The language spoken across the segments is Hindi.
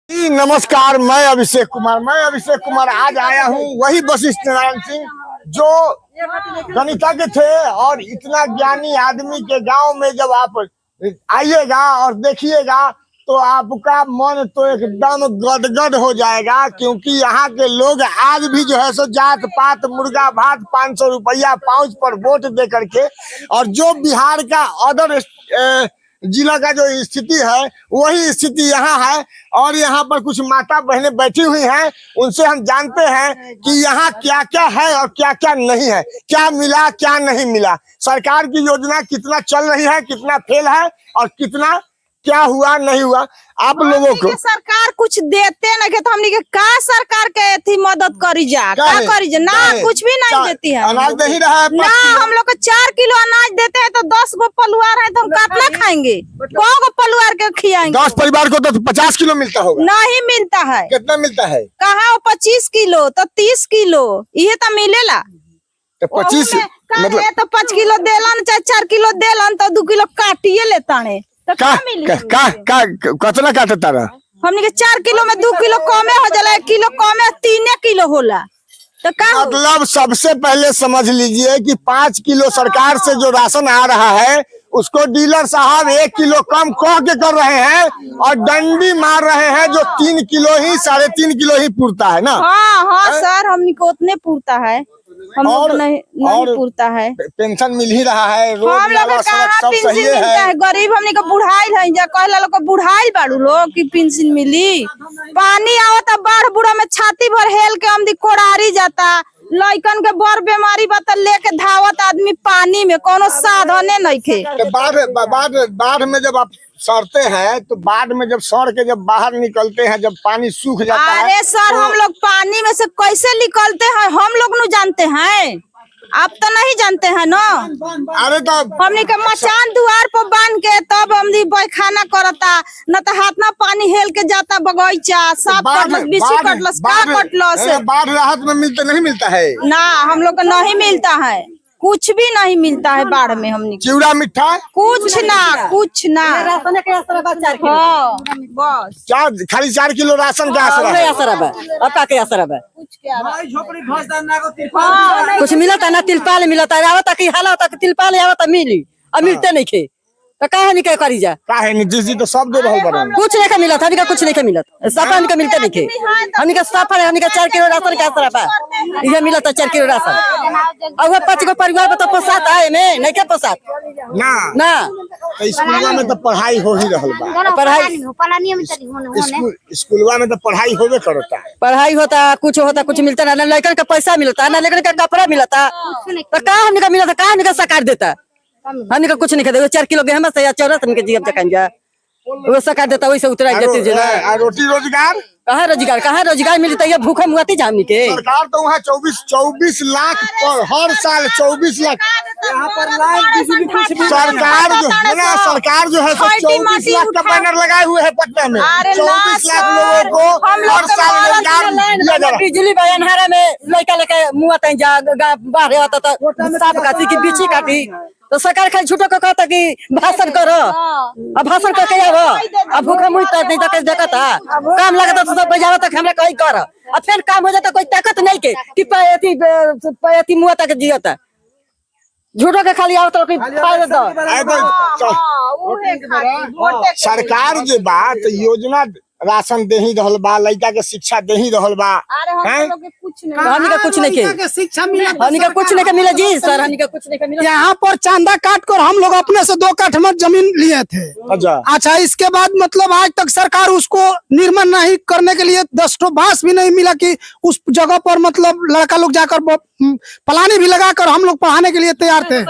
नमस्कार, मैं अभिषेक कुमार आज आया हूँ वही वशिष्ठ नारायण सिंह जो गणितज्ञ थे और इतना ज्ञानी आदमी के गांव में जब आप आइएगा और देखिएगा तो आपका मन तो एकदम गदगद हो जाएगा, क्योंकि यहाँ के लोग आज भी जो है सो जात पात मुर्गा भात 500 रुपया पाउच पर वोट दे करके, और जो बिहार का अदर जिला का जो स्थिति है वही स्थिति यहाँ है। और यहाँ पर कुछ माता बहनें बैठी हुई हैं, उनसे हम जानते हैं कि यहाँ क्या क्या है और क्या क्या नहीं है, क्या मिला क्या नहीं मिला, सरकार की योजना कितना चल रही है, कितना फेल है और कितना क्या हुआ नहीं हुआ। आप लोगों को सरकार कुछ देते नहीं तो हमने का सरकार के थी मदद करी जा ना, कुछ भी नहीं देती है। अनाज नहीं रहा है ना, हम लोग को 4 किलो अनाज देते हैं तो 10 गो परिवार है तो हम कितना खाएंगे, कौ गो परिवार के खिलाएंगे। 10 परिवार को तो 50 किलो मिलता होगा। नहीं मिलता है। कितना मिलता है? कहाँ 25 किलो तो 30 किलो ये तो मिलेला। तो 25 मतलब तो 5 किलो देलन चाहे 4 किलो देलन तो 2 किलो काटिए लेता है तो कितना काटता रहा? हमने के 4 किलो में 2 किलो कमे हो जाला, 1 किलो कमे 3 किलो होला तो का मतलब सबसे पहले समझ लीजिए कि 5 किलो सरकार से जो राशन आ रहा है उसको डीलर साहब 1 किलो कम कह के कर रहे हैं और डंडी मार रहे हैं, जो 3 किलो ही 3.5 किलो ही पूरता है ना। हाँ सर, हमने को उतने पूरता है, हम लोग नहीं पूरता है। पेंशन मिल ही रहा है, रोड नाला सड़क सब सही है। गरीब हमने को बुढ़ाई है जा, कहला लोग बुढ़ाई बाड़ू लोग की पेंशन मिली। पानी आवता बाढ़ बुढ़ा में छाती भर हेल के हम कोड़ारी जाता, लइकन के बड़ बीमारी बता लेके धावत आदमी पानी में, कोनो साधने नहीं थे। बाढ़ में जब आप सड़ते हैं तो बाढ़ में जब सड़ के जब बाहर निकलते हैं, जब पानी सूख जाता है। अरे सर तो हम लोग पानी में से कैसे निकलते हैं हम लोग नहीं जानते हैं, आप तो नहीं जानते हैं ना। अरे तो हमने के मचान द्वार पर बांध के तब हमने बयखाना करता, न तो हाथ में पानी हेल के जाता बगीचा साफ कटलस बिछू कटलस का कटलस। बाढ़ राहत में मिलता नहीं मिलता है ना, हम लोग को नहीं मिलता है, कुछ भी नहीं मिलता है बाढ़ में। हमने चिवड़ा मिठा कुछ ना राशन के असर बस खाली 4 किलो राशन का असर है। आपका क्या असर है? कुछ मिलता ना, तिलपाल मिलता आवता की हालत तिलपाल आवता मिली अब मिलते नहीं खे तो काहे नहीं के करी जा, काहे नीतीश जी तो सब दे रहल बा, कुछ नहीं के मिलत, हमनी का कुछ नहीं के मिलत, साफा हमनी का मिलते नहीं खे, हमनी का साफा हमनी का 4 किलो राशन का असर बा, ये मिलता 4 किलो राशन। अब वो 5 गो परिवार में तो पोसात आए में नहीं के पोसात ना स्कूलवा में तो पढ़ाई हो ही रहल बा, स्कूलवा में तो पढ़ाई होवे करता है, पढ़ाई होता कुछ होता, कुछ मिलता ना, लड़कन का पैसा मिलता ना, लड़कन का कपड़ा मिलता तो का हमनी का मिलता, का हमनी का सरकार देता, हमनी का कुछ नहीं कहते। 4 किलो गेहूं से या 14 के जीव चकान जा वो सरकार देता, वैसे उतरा जाती है। रोटी रोजगार कहाँ रोजगार मिलता है, भूखा मुआती जामनी के सरकार तो वहाँ 24 लाख पर हर साल 24 लाख यहाँ पर सरकार जो है 24 लाख का बैनर लगाए हुए है पटना में, 24 लाख लोगों को हर साल रोजगार दिया जा रहा है। बिजली बयानहारा में लड़का लेके मुआता जा बाहर आता तो सांप काटी की बिछी काटी तो सरकार खाली छूटो को कहता कि भाषण करो, अब भाषण करके जाओ, अब भूखा मुँह नहीं तक देखता काम लगता तो सब बजावा तक हमरा कहीं कर, अब फिर काम हो जाता कोई ताकत नहीं के कि पैती मुआ तक जियता, झूठो के खाली आओ तो सरकार जो बात योजना राशन दे ही रहल बा, लड़का के शिक्षा दे ही रहल बा, हमनी का कुछ नहीं के शिक्षा मिला, हमनी का कुछ नहीं के मिला जी सर, हमनी का कुछ नहीं के मिला। यहाँ पर चांदा काट कर हम लोग अपने से 2 काठा जमीन लिए थे। अच्छा, इसके बाद मतलब आज तक सरकार उसको निर्माण नहीं करने के लिए 10 ठो बांस भी नहीं मिला कि उस जगह पर मतलब लड़का लोग जाकर पलानी भी लगाकर हम लोग पढ़ाने के लिए तैयार थे।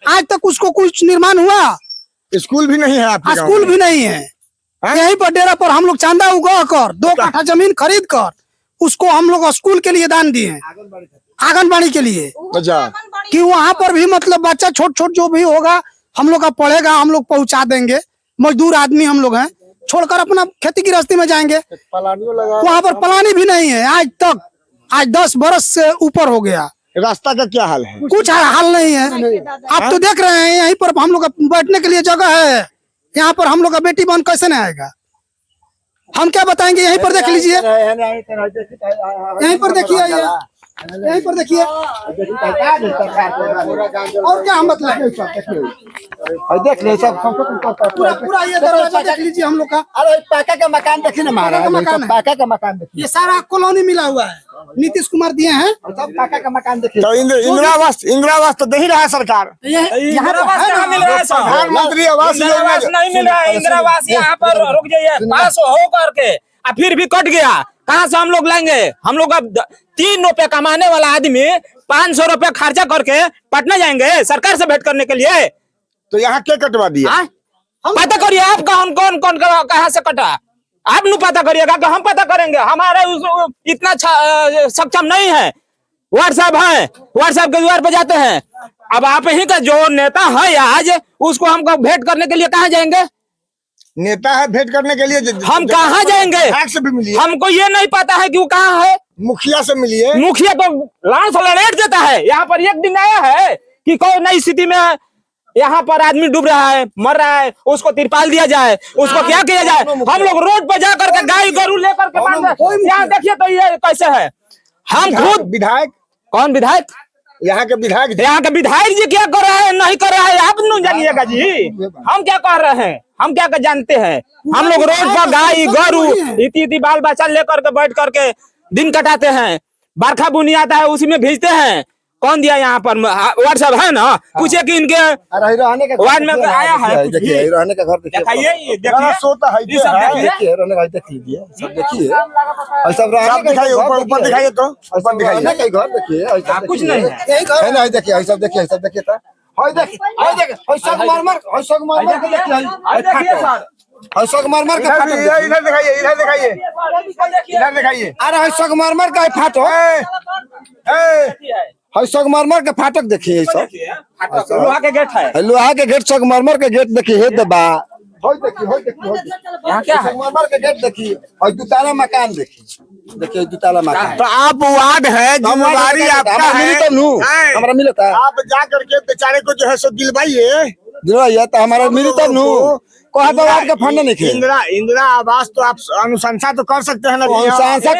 आज तक उसको कुछ निर्माण हुआ? स्कूल भी नहीं है आपके, स्कूल भी नहीं है। यहीं पर डेरा पर हम लोग चांदा उगा कर 2 काठा जमीन खरीद कर उसको हम लोग स्कूल के लिए दान दिए, आंगनबाड़ी के लिए, कि वहाँ पर भी मतलब बच्चा छोट जो भी होगा हम लोग का पढ़ेगा, हम लोग पहुँचा देंगे। मजदूर आदमी हम लोग हैं, छोड़कर अपना खेती गृहस्थी में जाएंगे। वहाँ पर पलानी भी नहीं है आज तक, आज 10 बरस से ऊपर हो गया। रास्ता का क्या हाल है? कुछ हाल नहीं है। आप तो देख रहे हैं यहीं पर हम लोग बैठने के लिए जगह है, यहाँ पर हम लोग का बेटी बहन कैसे नहीं आएगा? हम क्या बताएंगे, यहीं पर देख लीजिए, यहीं पर देखिए, यहीं पर देखिए, और क्या हम बताएं, देख ले सब पूरा पूरा ये दरवाजा देख लीजिए हम लोग का। अरे पाका का मकान देखिए ना महाराज, पाका का मकान देखिए, ये सारा कॉलोनी मिला हुआ है, नीतीश कुमार दिए हैं। सब पाका का मकान देखिए। तो इंदिरा आवास तो दे ही रहा है सरकार, इंदिरा आवास कहाँ मिल रहा है सर? प्रधानमंत्री आवास इंदिरा आवास नहीं मिल रहा है। इंदिरा आवास यहाँ पर रुक जाइए, पास हो करके फिर भी कट गया। कहाँ से हम लोग लाएंगे? हम लोग अब 3 रुपए कमाने वाला आदमी 500 रुपए खर्चा करके पटना जाएंगे सरकार से भेंट करने के लिए। तो यहाँ क्या कटवा दिया? पता करिए आप कौन कौन कौन कहाँ से कटा, आप नहीं पता करिएगा कि हम पता करेंगे। हमारे इतना सक्षम नहीं है। व्हाट्सएप है, व्हाट्सएप के द्वार पे जाते हैं। अब आप ही का जो नेता है आज, उसको हमको भेंट करने के लिए कहाँ जाएंगे? नेता है भेंट करने के लिए, हम कहाँ जाएंगे? से भी मिलिए, हमको ये नहीं पता है कि वो कहाँ है। मुखिया से मिलिए, मुखिया तो लाश लड़ेट देता है। यहाँ पर एक दिन आया है कि कोई नई स्थिति में यहाँ पर आदमी डूब रहा है, मर रहा है, उसको तिरपाल दिया जाए, उसको क्या किया जाए। हम लोग रोड पर जाकर के गाय गरु लेकर के यहाँ देखिए तो ये कैसे है। हम खुद विधायक, कौन विधायक? यहाँ के विधायक, यहाँ के विधायक जी क्या कर रहा है नहीं कर रहा है आप नहीं जानिएगा जी। हम क्या कर रहे हैं, हम क्या जानते हैं। हम लोग रोड पर गाय गरु इति बाल बच्चा लेकर के बैठ करके दिन कटाते हैं। बरखा बुनी आता है उसी में भेजते हैं। कौन दिया यहाँ पर? व्हाट्सएप है ना, पूछे कि इनके वार्ड में आया है। देखिए रहने का घर दिखाइए, ये देखिए, सोता है, ये सब देखिए, रहने का देख लीजिए, सब देखिए, और सब रहने का दिखाइए, ऊपर दिखाइए, तो ऊपर दिखाइए घर देखिए, कुछ नहीं है। है ना, देखिए सब देखिए, सब देखिए, तो हाय देखिए सब मार देखिए सर, संगमरमर का फाटक, इधर दिखाइए, इधर दिखाइए, इधर दिखाइए। अरे संगमरमर का फाटक, संगमरमर के फाटक देखिए, सब लोहा के गेट है, लोहा के गेट, संगमरमर के गेट देखिए, दबा यहाँ क्या संगमरमर के गेट देखिए, और दुताला मकान देखिए, दुताला मकान। तो आप वार्ड है, जिम्मेदारी आपका है, हमारा मिलता है। आप जा करके बेचारे को जो है सो दिलवाइए, तो हमारा मिली तब नू। कहा तो वार्ड का फंड नहीं खे। इंदिरा आवास तो आप अनुशंसा तो कर सकते हैं ना, अनुशंसा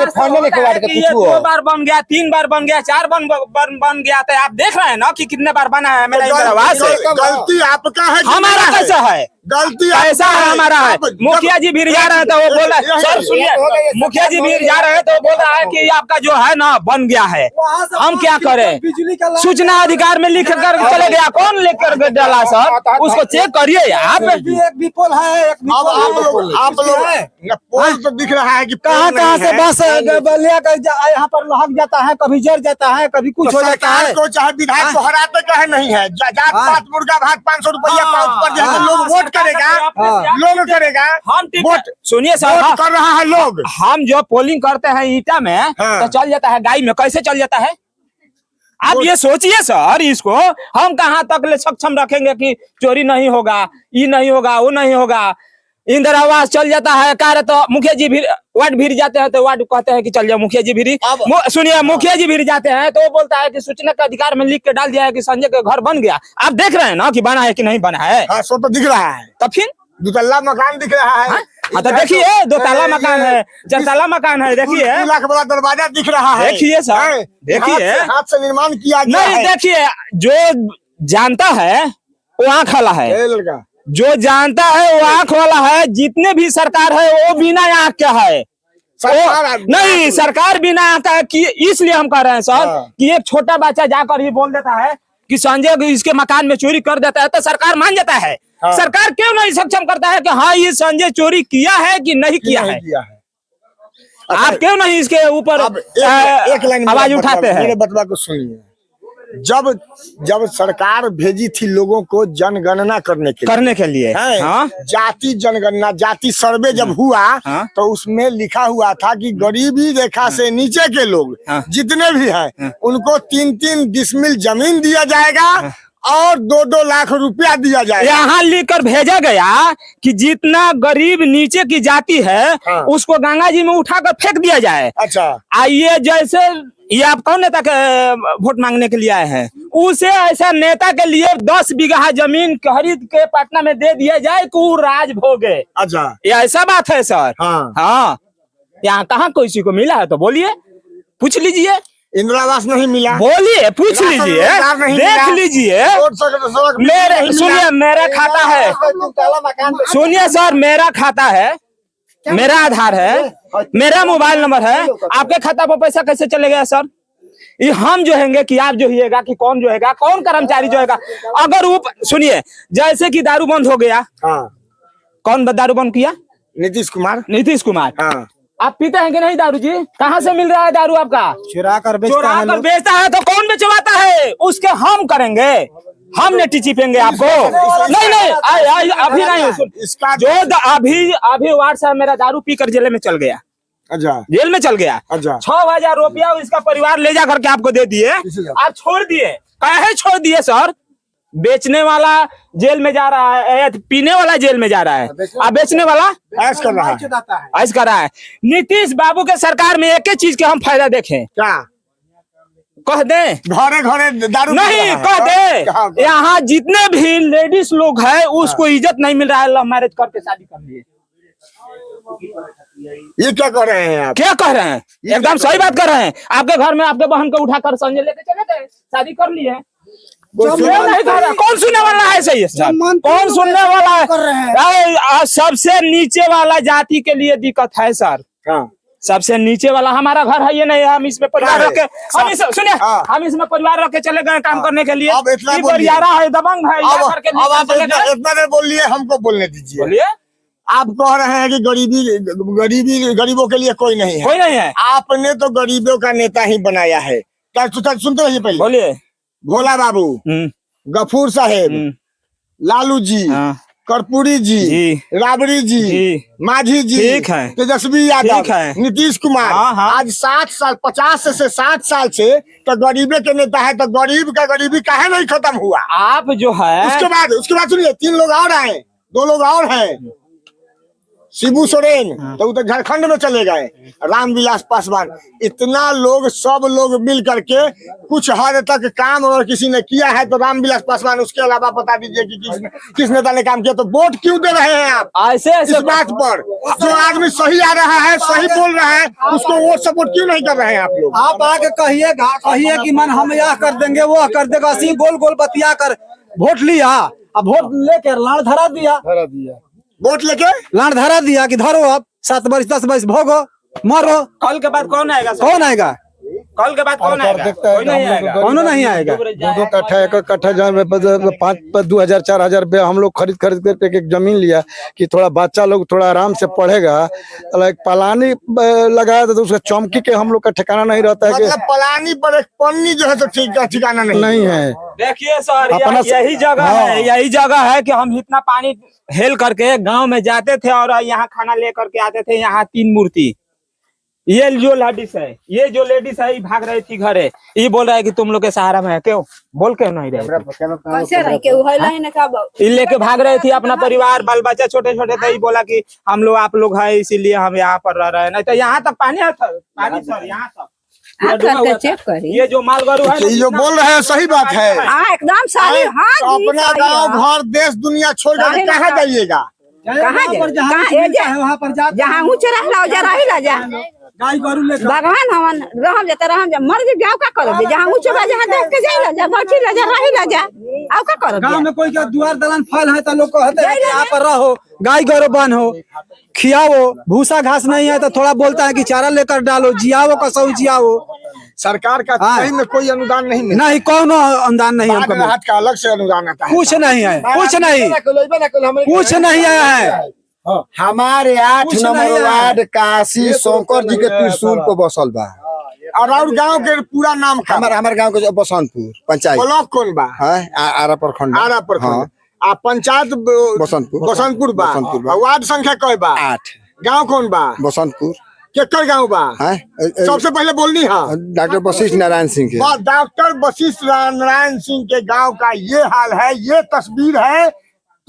फंड नहीं खे वार्ड का। ये 2 बार बन गया, 3 बार बन गया, 4 बन गया। तो आप देख रहे हैं ना कि कितने बार बना है मेरा इंदिरा आवास। गलती आपका है, हमारा कैसा है? गलती ऐसा है हमारा है। मुखिया जी भी जा रहे हैं तो वो बोल रहे हैं, सर सुनिए, मुखिया जी भी जा रहे हैं तो बोल रहा है कि आपका जो है ना बन गया है। हम क्या करें? सूचना अधिकार में लिख कर चले गया, कौन लिख कर डाला सर? उसको चेक करिए आप। एक भी पोल है, एक भी आप लोग पोल तो दिख रहा है कि कहाँ से बस यहाँ पर लहक जाता है, कभी जर जाता है, कभी कुछ हो जाता है। को चाहे विधायक को हराते कहे नहीं है, जात पात मुर्गा भात 500 रुपया पर जो है लोग वोट करेगा, लोग करेगा। हम वोट सुनिए सर, कर रहा है लोग। हम जो पोलिंग करते हैं ईटा में तो चल जाता है, गाय में कैसे चल जाता है? आप ये सोचिए सर, इसको हम कहाँ तक ले सक्षम रखेंगे कि चोरी नहीं होगा, ये नहीं होगा, वो नहीं होगा। इंदिरा आवास चल जाता है कार्य तो मुखिया जी भी वार्ड भीड़ जाते हैं तो वार्ड कहते हैं कि चल जाओ मुखिया जी भीड़। सुनिए, मुखिया जी भीड़ जाते हैं तो वो बोलता है कि सूचना का अधिकार में लिख के डाल दिया है कि संजय के घर बन गया। आप देख रहे हैं ना कि बना है कि नहीं बना है? सो तो दिख रहा है, तब फिर दुतल्ला मकान दिख रहा है। हाँ तो देखिए, 2 ताला मकान है, 4 ताला मकान है, देखिए 2 लाख बड़ा दरवाजा दिख रहा है। देखिए सर, देखिए हाथ से निर्माण किया गया नहीं, देखिए जो जानता है वो आंख वाला है, लड़का जो जानता है वो आंख वाला है। जितने भी सरकार है वो बिना आंख का है। नहीं, सरकार बिना आंख का है कि इसलिए हम कह रहे हैं सर कि एक छोटा बच्चा जाकर ये बोल देता है कि संजय इसके मकान में चोरी कर देता है तो सरकार मान जाता है। सरकार क्यों नहीं सक्षम करता है कि हाँ ये संजय चोरी किया है कि नहीं किया है? आप क्यों नहीं इसके ऊपर एक लाइन आवाज उठाते हैं? मेरे बतवा को सुनिए, जब सरकार भेजी थी लोगों को जनगणना करने के लिए जाति जनगणना, जाति सर्वे जब हुआ तो उसमें लिखा हुआ था कि गरीबी रेखा से नीचे के लोग जितने भी हैं उनको 3-3 डिसमिल जमीन दिया जाएगा और 2-2 लाख रुपया दिया जाएगा। यहाँ लिखकर भेजा गया कि जितना गरीब नीचे की जाति है उसको गंगा जी में उठाकर फेंक दिया जाए। अच्छा, आइए जैसे ये आप कौन नेता के वोट मांगने के लिए आए हैं? उसे ऐसा नेता के लिए 10 बीघा जमीन खरीद के पटना में दे दिया जाए कि वो राज भोगे। अच्छा, ये ऐसा बात है सर। हाँ। हाँ, यहाँ कहाँ किसी को मिला है तो बोलिए, पूछ लीजिए। इंदिरा आवास नहीं मिला, बोलिए, पूछ लीजिए, देख लीजिए। मेरे सुनिए, मेरा खाता है, सुनिए सर, मेरा खाता है, मेरा आधार है, मेरा मोबाइल नंबर है, आपके खाता पर पैसा कैसे चले गया सर? ये हम जो हैंगे कि आप जो हिएगा कि कौन जो हैगा, कौन कर्मचारी जो हैगा? अगर सुनिए, जैसे कि दारू बंद हो गया, हाँ। कौन दारू बंद किया? नीतीश कुमार। नीतीश कुमार। हाँ। आप पीते हैं कि नहीं दारू जी? कहाँ से मिल रहा है दारू आपका? चुरा कर बेचता है तो कौन बेचवाता है? उसके हम करेंगे, हम ने टिचिपेंगे आपको। नहीं, अभी नहीं। इसका जो अभी वार्ड साहब मेरा दारू पीकर जेल में चल गया। अच्छा, जेल में चल गया। अच्छा, 6,000 रुपया इसका परिवार ले जा करके आपको दे दिए, आप छोड़ दिए। काहे छोड़ दिए सर? बेचने वाला जेल में जा रहा है, पीने वाला जेल में जा रहा है, अब बेचने वाला ऐश कर रहा है, ऐश कर रहा है। नीतीश बाबू के सरकार में एक ही चीज के हम फायदा देखें, क्या कह दे? घरे घरे दारू नहीं, कह दे यहाँ जितने भी लेडीज लोग हैं उसको इज्जत नहीं मिल रहा है लव मैरिज करके शादी कर लिए। ये क्या कर रहे हैं आप? क्या कह रहे हैं? एकदम सही बात कर रहे हैं। आपके घर में आपके बहन को उठाकर संजय लेके चले गए, शादी कर लिए। नहीं कर रहा, कौन सुनने वाला है? सही है सर, कौन सुनने वाला है? सबसे नीचे वाला जाति के लिए दिक्कत है सर। हाँ। सबसे नीचे वाला हमारा घर है, ये नहीं, हम इसमें परिवार रख के, सुनिए, हम इसमें परिवार रख के चले गए काम करने के लिए। अब इतना बरियारा है, दबंग है, अब आप इतना देर बोल लिए, हमको बोलने दीजिए। बोलिए। आप कह रहे हैं कि गरीबों के लिए कोई नहीं है। कोई नहीं है। आपने तो गरीबों का नेता ही बनाया है। सुनते रहिए पहले। बोलिए। भोला बाबू, गफूर साहेब, लालू जी, कर्पूरी जी, राबड़ी जी, माझी जी, ठीक है, तेजस्वी यादव, नीतीश कुमार। आज 7 साल 50 से 60 साल से तो गरीबे के नेता है, तो गरीब का गरीबी काहे नहीं खत्म हुआ? आप जो है उसके बाद सुनिए, 3 लोग और आए, 2 लोग और हैं, शिबू सोरेन, तो वो तो झारखंड में चले गए, रामविलास पासवान। इतना लोग, सब लोग मिल करके कुछ हद तक काम अगर किसी ने किया है तो रामविलास पासवान, उसके अलावा बता दीजिए कि किस नेता ने काम किया। तो वोट क्यों दे रहे हैं आप ऐसे इस बात पर? जो आदमी सही आ रहा है, सही बोल रहा है, उसको वोट सपोर्ट क्यों नहीं कर रहे हैं आप लोग? आप आके कहिए कि मन हम यह कर देंगे, वो कर देगा, ऐसी गोल गोल बतिया कर वोट लिया। अब वोट लेकर लाड़ धरा दिया, वोट लेके लाड़ धरा दिया कि धरो, अब 7 वर्ष 10 वर्ष भोगो, मरो। कल के बाद कौन आएगा? कौन आएगा? कल के बाद कौन आएगा? कोई नहीं आएगा। कौन नहीं आएगा? 2 कट्ठा 1 कट्ठा जमीन 5 2,000 4,000 रुपया हम लोग खरीद करके एक जमीन लिया कि थोड़ा बच्चा लोग थोड़ा आराम से पढ़ेगा। लाइक पलानी लगाया तो उसका चौमकी के हम लोग का ठिकाना नहीं रहता है। मतलब पलानी पर एक पन्नी जो है तो ठिकाना नहीं है। देखिए सर, यही जगह है, यही जगह है कि हम इतना पानी हेल करके गांव में जाते थे और यहाँ खाना लेकर के आते थे। यहाँ 3 मूर्ति, ये जो लेडीज है, ये भाग रही थी घरे, ये बोल रहा है कि तुम लोग के सहारा में है। क्यों बोल के नहीं रहे? ये लेके भाग रही थी अपना परिवार, बाल बच्चा छोटे छोटे थे। बोला कि हम लोग, आप लोग है, इसीलिए हम यहाँ पर रह रहे हैं। नहीं तो यहाँ तक पानी है, पानी सर यहाँ तक। ये जो मालगाड़ू है, ये जो बोल रहे हैं सही बात है। एकदम सही। अपना गाँव घर देश दुनिया छोड़ कर कहाँ जाइएगा? वहाँ पर जहाँ ऊँच रह गाय गरु ले भगवान हमन रहम जाता रहम जा, मर जाओ का करोगे? जहाँ ऊँच बा, जहाँ देख के जाइला जा, बैठी ला जा, रही ला जा, आओ का करोगे? गांव में कोई का द्वार दलान फल है तो लोग कहते हैं यहाँ पर रहो, गाय गरु बन हो, खियाओ। भूसा घास नहीं है तो थोड़ा बोलता है कि चारा लेकर डालो, जियाओ कसौ जियाओ। सरकार का कहीं में कोई अनुदान नहीं मिला, नहीं कौन अनुदान नहीं हमको, हाथ का अलग से अनुदान आता है। कुछ नहीं है, कुछ नहीं आया है। हमारे 8 नंबर वार्ड काशी शंकर जी के त्रिशूल को बसल बा। और गांव के पूरा नाम हमारे गांव के बसंतपुर पंचायत। ब्लॉक कौन बा? आरा प्रखंड। आ पंचायत बसंतपुर बा। वार्ड संख्या कई बा? 8। गांव कौन बा? बसंतपुर। केकर गांव बा? सबसे पहले बोलनी है डॉक्टर वशिष्ठ नारायण सिंह के। डॉक्टर वशिष्ठ नारायण सिंह के गांव का ये हाल है, ये तस्वीर है।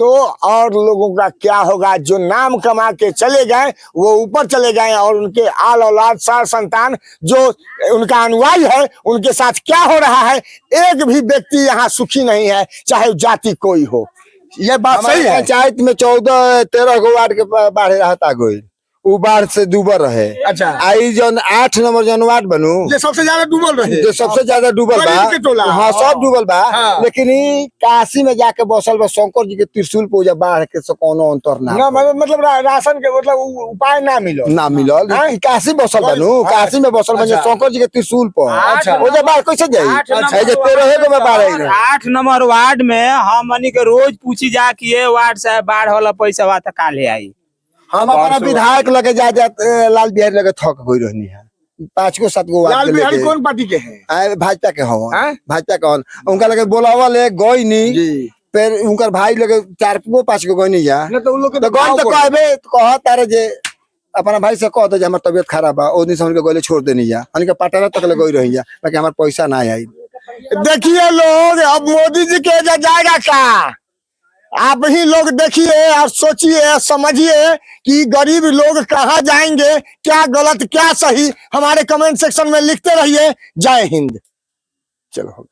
तो और लोगों का क्या होगा? जो नाम कमा के चले गए वो ऊपर चले गए, और उनके आल औलाद सार संतान जो उनका अनुयायी है उनके साथ क्या हो रहा है? एक भी व्यक्ति यहाँ सुखी नहीं है, चाहे जाति कोई हो। ये बात सही है। पंचायत में 14-13 गो वार्ड के बाढ़ रहता कोई, उ बाढ़ से डूबल रहे। अच्छा। आई जौन 8 नंबर जौन वार्ड बनू, ये सबसे ज्यादा डूबल रहे, जो सबसे ज्यादा डूबल गरीब के टोला। बा, हाँ सब डूबल बा। हाँ। लेकिन ई काशी में जाके बसल बा, शंकर जी के त्रिशूल पूजा बाढ़ के से कोनो अंतर ना ना मतलब राशन के मतलब उपाय ना मिलो, ना मिलल। हाँ? ई काशी बसल बनू, हाँ। काशी में बसल बने अच्छा। शंकर जी के त्रिशूल पर। अच्छा। वो जब बाढ़ कैसे जाई? ए जे 13 गो में बाढ़ आई रहे। 8 नंबर वार्ड में हमनी के रोज पूछी जा कि ये वार्ड से बाढ़ वाला पैसा वा त काले आई। हम अपना विधायक लगे जा लाल बिहारी लगे थक गई रहनी है। 5 गो 7 गो वार्ड लाल के बिहारी लेके। कौन पार्टी के हैं? भाजपा के हवन, हाँ? भाजपा के हवन। उनका लगे बोलावा ले गई नहीं, जी। फिर उनकर भाई लगे 4-5 गो गई नहीं जा। ना तो उन लोग के तो गई तो कहबे कह तारे जे अपना भाई से कह दे जे हमार तबियत खराब बा, ओ दिन से उनके गले छोड़ देनी जा, उनके पटारा तक ले गई रही जा, बाकी हमार पैसा ना आई। देखिए लोग, अब मोदी जी के जाएगा क्या? आप ही लोग देखिए और सोचिए, समझिए कि गरीब लोग कहाँ जाएंगे, क्या गलत क्या सही, हमारे कमेंट सेक्शन में लिखते रहिए। जय हिंद। चलो।